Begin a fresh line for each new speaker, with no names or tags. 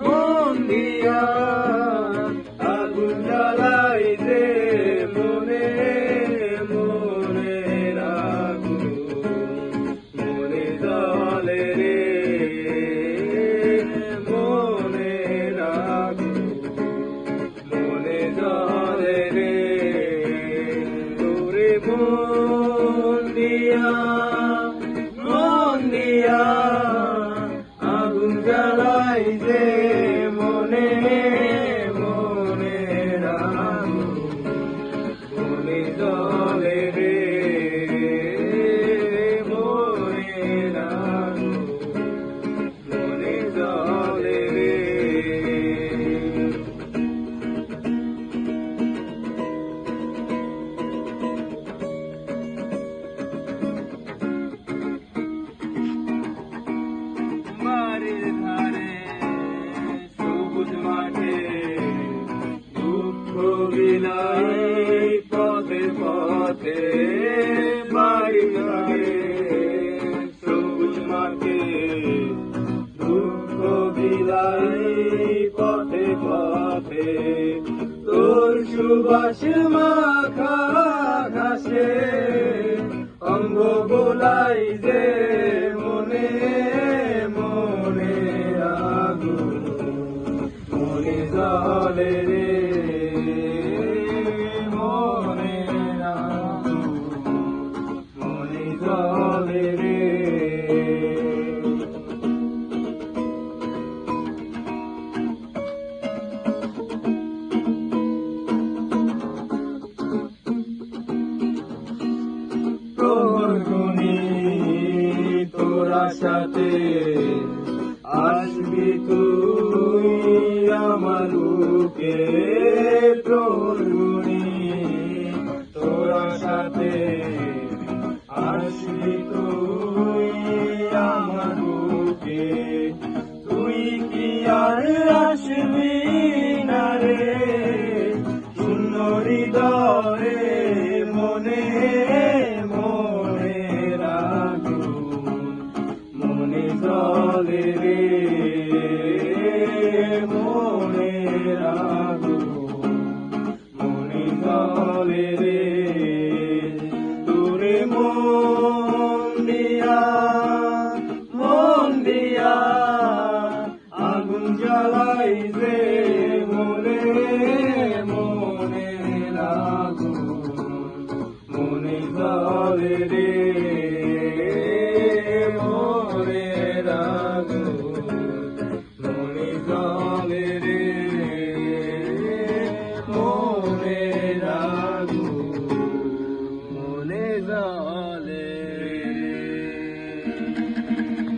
মন দিয়া আগুন জ্বালাইতে মনে আগুন মনে জ্বলে রে মনে জ্বলে রে তোরে মন দিয়া আগুন জ্বালাইতে মনে আগুন মনে জ্বলে রে আগুন মনে জ্বলে রে বাড়ির ধারে সবুজ মাঠে দুঃখ বিলাই পথে পথে বাড়ির ধারে সবুজ মাঠে দুঃখ বিলাই পথে পথে তোর সুবাস মাখা ঘাসে অঙ্গ বোলাই যে মনে আগুন মনে জ্বলে রে আগুন মনে জ্বলে রে প্রহরগুনি তোরা সাথে আসবি তুই আমার বুকে প্রহরগুনি তোরা সাথে আসবি তুই